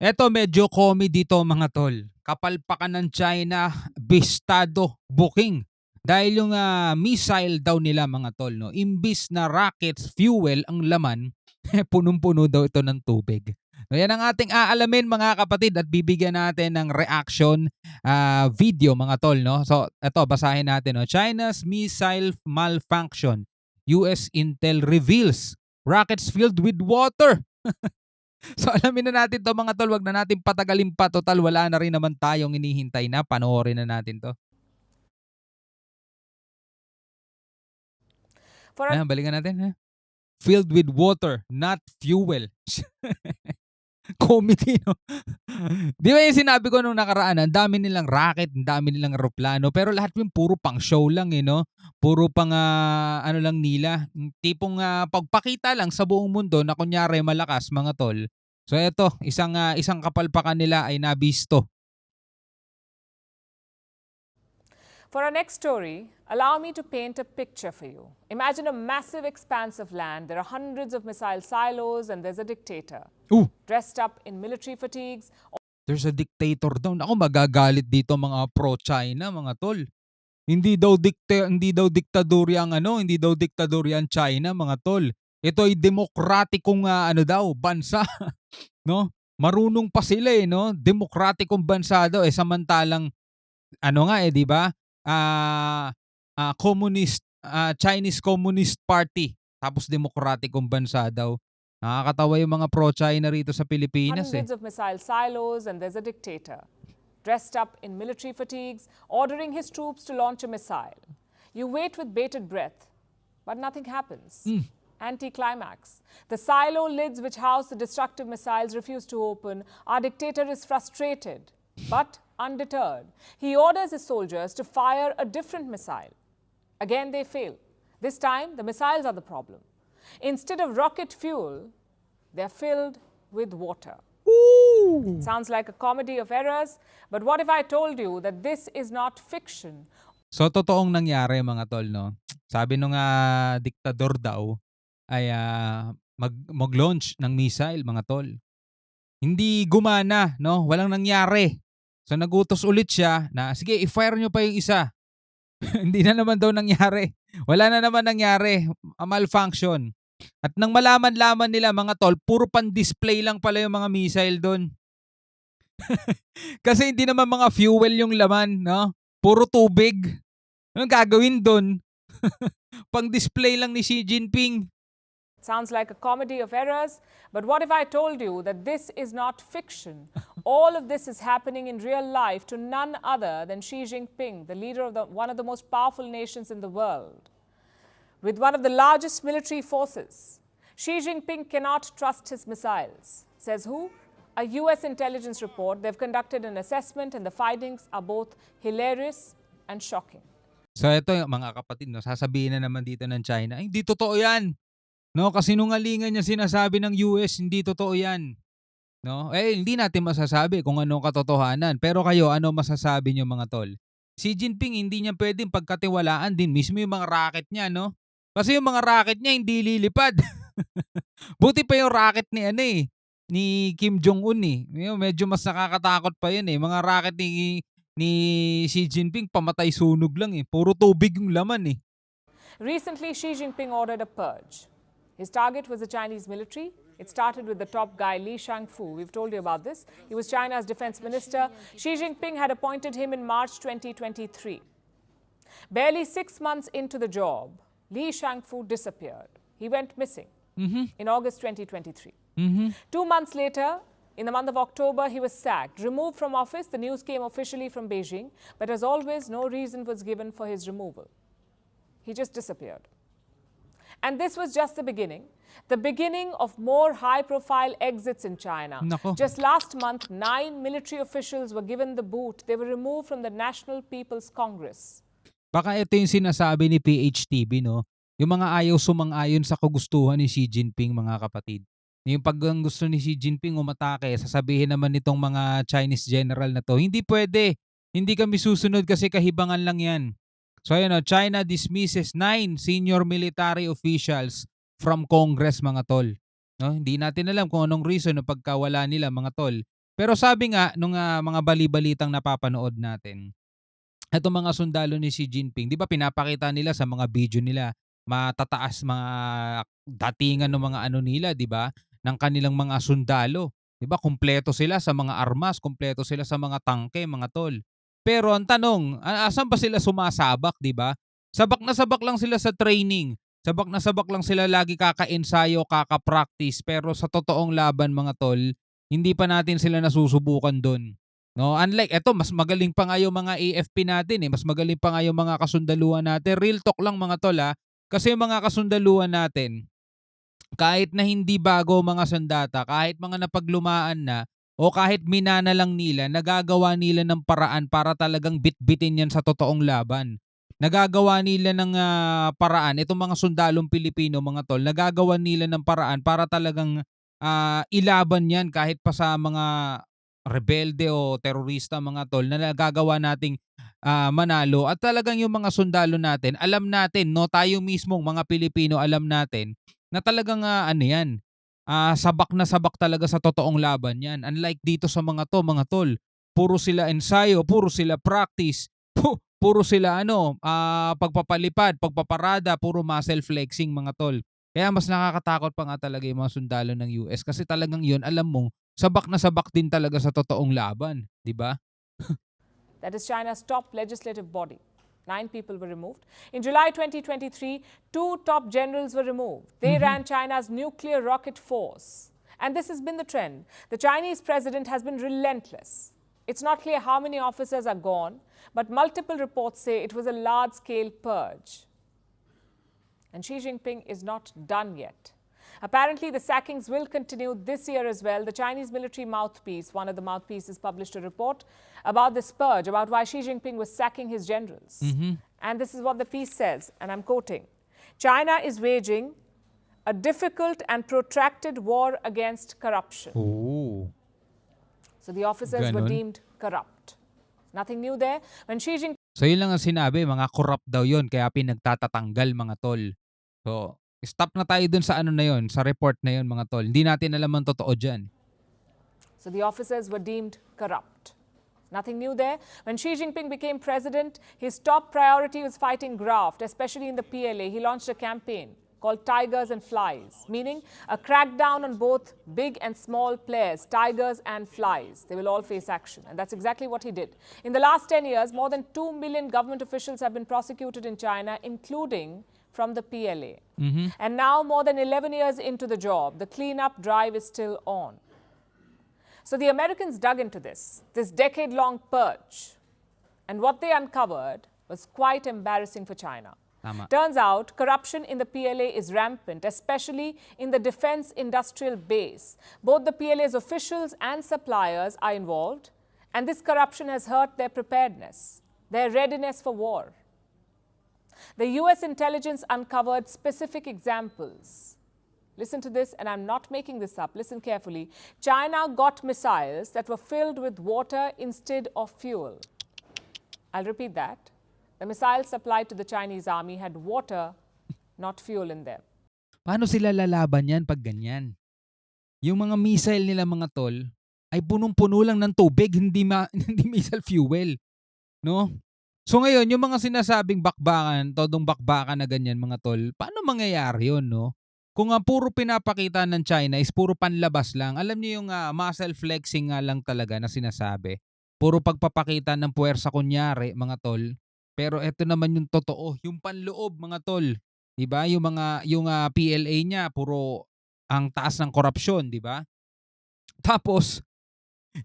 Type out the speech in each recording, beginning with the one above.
Eto medyo comedy 'to mga tol. Kapalpakan ng China, bistado, booking. Dahil yung, missile daw nila mga tol 'no, imbis na rockets, fuel ang laman, punong-puno daw ito ng tubig. So yan ang ating aalamin mga kapatid at bibigyan natin ng reaction, video mga tol 'no. So eto basahin natin 'no, China's missile malfunction, US intel reveals rockets filled with water. So alamin na natin 'to mga tol, wag na natin patagalin pa, total wala na rin naman tayong hinihintay na, panoorin na natin 'to. For a Ayan, balikan natin ha. Filled with water, not fuel. Comedy 'no. 'Di ba yung sinabi ko nung nakaraan, ang dami nilang rocket, ang dami nilang eroplano, pero lahat yun puro pang-show lang, eh, 'no. Puro pang, ano lang nila, yung tipong, pagpakita lang sa buong mundo na kunyari malakas mga tol. So eto, isang kapalpakan nila ay nabisto. For our next story, allow me to paint a picture for you. Imagine a massive expanse of land. There are hundreds of missile silos, and there's a dictator dressed up in military fatigues. There's a dictator daw. Naku, magagalit dito mga pro-China mga tol. Hindi daw diktadorya ang hindi daw diktadorya ang China mga tol. Ito ay demokratikong daw bansa, no? Marunong pa sila no? Demokratikong bansa daw samantalang nga 'di ba? Communist Chinese Communist Party tapos demokratikong bansa daw. Nakakatawa yung mga pro-China rito sa Pilipinas Hundreds of missile silos, and there's a dictator dressed up in military fatigues, ordering his troops to launch a missile. You wait with bated breath, but nothing happens. Anticlimax. The silo lids which house the destructive missiles refuse to open. Our dictator is frustrated, but undeterred. He orders his soldiers to fire a different missile. Again, they fail. This time, the missiles are the problem. Instead of rocket fuel, they're filled with water. Sounds like a comedy of errors, but what if I told you that this is not fiction? So totoong nangyari mga tol 'no. Sabi nung, diktador daw ay, mag-launch ng missile mga tol. Hindi gumana 'no, walang nangyari. So nagutos ulit siya na, "Sige i-fire niyo pa yung isa." Hindi na naman daw nangyari. Wala na naman nangyari, malfunction. At nang malaman-laman nila mga tol, puro pan-display lang pala yung mga missile dun. Kasi hindi naman mga fuel yung laman 'no, puro tubig. Anong gagawin dun? Pang-display lang ni Xi Jinping. Sounds like a comedy of errors, but what if I told you that this is not fiction? All of this is happening in real life to none other than Xi Jinping, the leader of one of the most powerful nations in the world, with one of the largest military forces. Xi Jinping cannot trust his missiles. Says who? A US intelligence report. They've conducted an assessment, and the findings are both hilarious and shocking. So eto mga kapatid 'no, sasabihin na naman dito ng China, "Ay hindi totoo 'yan." 'No, kasinungalingan yung sinasabi ng US, hindi totoo 'yan. 'No? Hindi natin masasabi kung anong katotohanan. Pero kayo, ano masasabi niyo mga tol? Si Jinping hindi niya puwedeng pagkatiwalaan din mismo yung mga rocket niya 'no? Kasi yung mga rocket niya hindi lilipad. Buti pa yung rocket ni Kim Jong-un, Yung medyo mas nakakatakot pa yun, Mga rocket ni Xi Jinping pamatay sunog lang, Puro tubig yung laman, Recently, Xi Jinping ordered a purge. His target was the Chinese military. It started with the top guy, Li Shangfu. We've told you about this. He was China's defense minister. Xi Jinping had appointed him in March 2023. Barely 6 months into the job, Li Shangfu disappeared. He went missing in August 2023. 2 months later, in the month of October, he was sacked. Removed from office, the news came officially from Beijing, but as always, no reason was given for his removal. He just disappeared. And this was just the beginning of more high-profile exits in China. Nako. Just last month, 9 military officials were given the boot. They were removed from the National People's Congress. Baka ito yung sinasabi ni PHTV 'no, yung mga ayaw sumang-ayon sa kagustuhan ni Xi Jinping mga kapatid. Yung 'pag ang gusto ni Xi Jinping umatake, sasabihin naman nitong mga Chinese general na 'to, "Hindi puwede, hindi kami susunod kasi kahibangan lang 'yan." So ayan China dismisses 9 senior military officials from Congress mga tol. No, hindi natin alam kung anong reason ng pagkawala nila mga tol. Pero sabi nga nung, mga bali-balitang napapanood natin, etong mga sundalo ni Xi Jinping, 'di ba pinapakita nila sa mga video nila, matataas mga datingan ng mga ano nila, 'di ba, ng kanilang mga sundalo. 'Di ba kumpleto sila sa mga armas, kumpleto sila sa mga tangke, mga tol. Pero ang tanong, asan ba sila sumasabak, 'di ba? Sabak na sabak lang sila sa training, sabak na sabak lang sila lagi kaka-ensayo, kaka-practice, pero sa totoong laban, mga tol, hindi pa natin sila nasusubukan dun. No, unlike eto, mas magaling pa nga yung mga AFP natin, eh, mas magaling pa nga yung mga kasundaluhan natin. Real talk lang, mga tol, kasi yung mga kasundaluhan natin, kahit na hindi bago mga sandata, kahit mga napaglumaan na, o kahit minana lang nila, nagagawa nila ng paraan para talagang bitbitin yan sa totoong laban. Nagagawa nila ng paraan, itong mga sundalong Pilipino, mga tol, nagagawa nila ng paraan para talagang ilaban yan kahit pa sa mga rebelde o terorista, mga tol, na nagagawa nating manalo. At talagang yung mga sundalo natin, alam natin, no, tayo mismong mga Pilipino, alam natin na talagang ano yan, sabak na sabak talaga sa totoong laban yan. Unlike dito sa mga 'to, mga tol, puro sila ensayo, puro sila practice, puro sila ano, pagpapalipad, pagpaparada, puro muscle flexing, mga tol. Kaya mas nakakatakot pa nga talaga yung mga sundalo ng US kasi talagang yun, alam mo, sabak na sabak din talaga sa totoong laban, 'di ba? That is China's top legislative body. 9 people were removed. In July 2023, 2 top generals were removed. They ran China's nuclear rocket force. And this has been the trend. The Chinese president has been relentless. It's not clear how many officers are gone, but multiple reports say it was a large-scale purge. And Xi Jinping is not done yet. Apparently, the sackings will continue this year as well. The Chinese military mouthpiece, one of the mouthpieces, published a report about this purge, about why Xi Jinping was sacking his generals. And this is what the piece says, and I'm quoting: China is waging a difficult and protracted war against corruption. Oo. So the officers were Ganon. deemed corrupt. Nothing new there. When Xi Jinping So yun lang ang sinabi, mga corrupt daw yun kaya pinagtatatanggal, mga tol. So, stop na tayo dun sa ano na yun, sa report na yun, mga tol. Hindi natin alam ang totoo dyan. So the officers were deemed corrupt. Nothing new there. When Xi Jinping became president, his top priority was fighting graft, especially in the PLA. He launched a campaign called Tigers and Flies, meaning a crackdown on both big and small players, tigers and flies. They will all face action. And that's exactly what he did. In the last 10 years, more than 2 million government officials have been prosecuted in China, including from the PLA. And now, more than 11 years into the job, the cleanup drive is still on. So the Americans dug into this decade-long purge. And what they uncovered was quite embarrassing for China. Tama. Turns out corruption in the PLA is rampant, especially in the defense industrial base. Both the PLA's officials and suppliers are involved, and this corruption has hurt their preparedness, their readiness for war. The US intelligence uncovered specific examples. Listen to this, and I'm not making this up. Listen carefully. China got missiles that were filled with water instead of fuel. I'll repeat that. The missiles supplied to the Chinese army had water, not fuel in them. Paano sila lalaban yan pag ganyan? Yung mga missile nila, mga tol, ay punong-puno lang ng tubig, hindi hindi missile fuel, no? So ngayon, yung mga sinasabing bakbakan, todong bakbakan na ganyan, mga tol, paano mangyayari yun, no? Kung ang puro pinapakita ng China is puro panlabas lang, alam niyo yung muscle flexing nga lang talaga na sinasabi. Puro pagpapakita ng puwersa kunyari, mga tol. Pero eto naman yung totoo, yung panloob, mga tol. 'Di ba? Yung PLA niya puro ang taas ng korupsyon, 'di ba? Tapos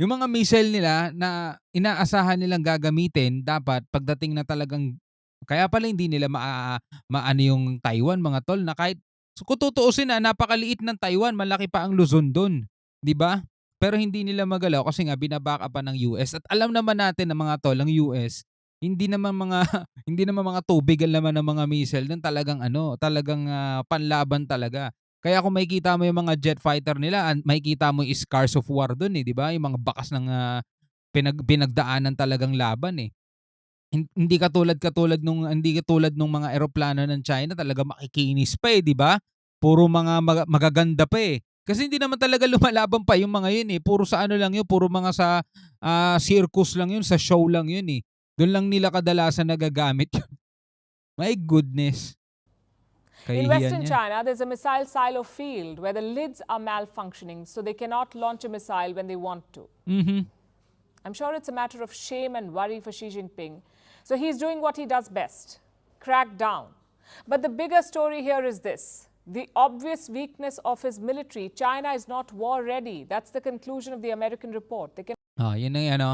yung mga missile nila na inaasahan nilang gagamitin, dapat pagdating na talagang, kaya pala hindi nila maano yung Taiwan, mga tol, na kahit kung tutuusin, napakaliit ng Taiwan, malaki pa ang Luzon dun, 'di ba? Pero hindi nila magalaw kasi nga binaback up pa ng US, at alam naman natin ng mga tol, ang US hindi naman mga hindi naman mga tubig ang laman ng mga missile dun, talagang ano, talagang panlaban talaga. Kaya kung makikita mo yung mga jet fighter nila, makikita mo yung scars of war dun, eh, 'di ba? Yung mga bakas ng pinagdaanan talagang laban, eh. Hindi katulad nung mga eroplano ng China, talaga makikinis pa, eh, 'di ba? Puro mga magaganda pa, eh. Kasi hindi naman talaga lumalaban pa yung mga yun, eh, puro sa ano lang yun, puro mga sa, circus lang yun, sa show lang yun, eh. Dun lang nila kadalasan nagagamit yun. My goodness, In kahihiyan Western yan. China, there's a missile silo field where the lids are malfunctioning, so they cannot launch a missile when they want to. Mhm. I'm sure it's a matter of shame and worry for Xi Jinping. So he's doing what he does best, crack down. But the bigger story here is this: the obvious weakness of his military. China is not war ready. That's the conclusion of the American report. They can Yun ang ano,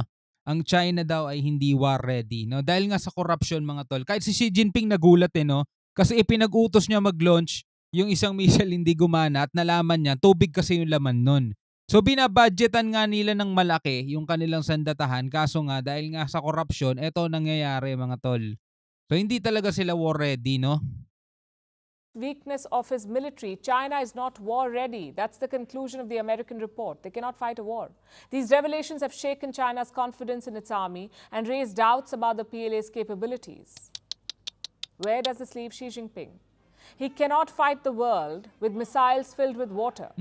ang China daw ay hindi war ready, 'no? Dahil nga sa corruption mga tol. Kahit si Xi Jinping nagulat, 'no? Kasi ipinag-utos niya mag-launch yung isang missile hindi gumana at nalaman niya tubig kasi yung laman nun. So binabudgetan nga nila ng malaki yung kanilang sandatahan kaso nga dahil nga sa corruption, eto nangyayari mga tol. So hindi talaga sila war ready, 'no? weakness of his military. China is not war ready. That's the conclusion of the American report. They cannot fight a war. These revelations have shaken China's confidence in its army and raised doubts about the PLA's capabilities. Where does this leave Xi Jinping? He cannot fight the world with missiles filled with water.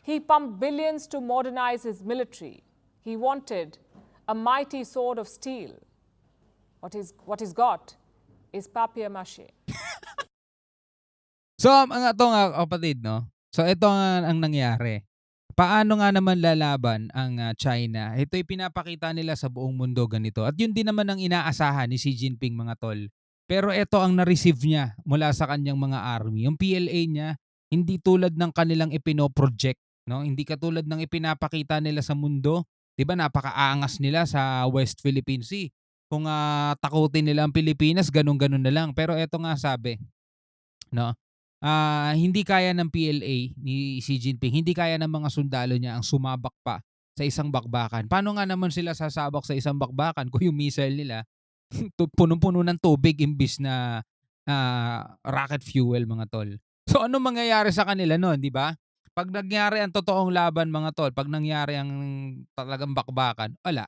He pumped billions to modernize his military. He wanted a mighty sword of steel. What he's got is papier-mâché. So, ito nga kapatid 'no, so ito nga ang nangyari. Paano nga naman lalaban ang, China? Ito'y pinapakita nila sa buong mundo ganito at yun din naman ang inaasahan ni Xi Jinping mga tol. Pero ito ang na-receive niya mula sa kanyang mga army. Yung PLA niya hindi tulad ng kanilang ipino-project 'no, hindi katulad ng ipinapakita nila sa mundo. 'Di ba napakaangas nila sa West Philippine Sea. Kung, takutin nila ang Pilipinas gano'n-gano'n na lang. Pero eto nga sabi 'no, hindi kaya ng PLA ni Xi Jinping, hindi kaya ng mga sundalo niya ang sumabak pa sa isang bakbakan. Paano nga naman sila sasabak sa isang bakbakan kung yung missile nila punong-puno ng tubig imbis na, rocket fuel mga tol. So ano mangyayari sa kanila nun, 'di ba? 'Pag nangyari ang totoong laban mga tol, 'pag nangyari ang talagang bakbakan, wala.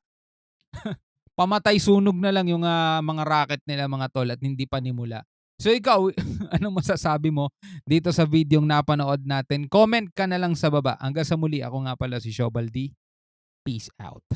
Pamatay sunog na lang yung, mga rocket nila mga tol at hindi panimula. So ikaw, anong masasabi mo dito sa videong napanood natin? Comment ka na lang sa baba. Hanggang sa muli, ako nga pala si Shobal D. Peace out.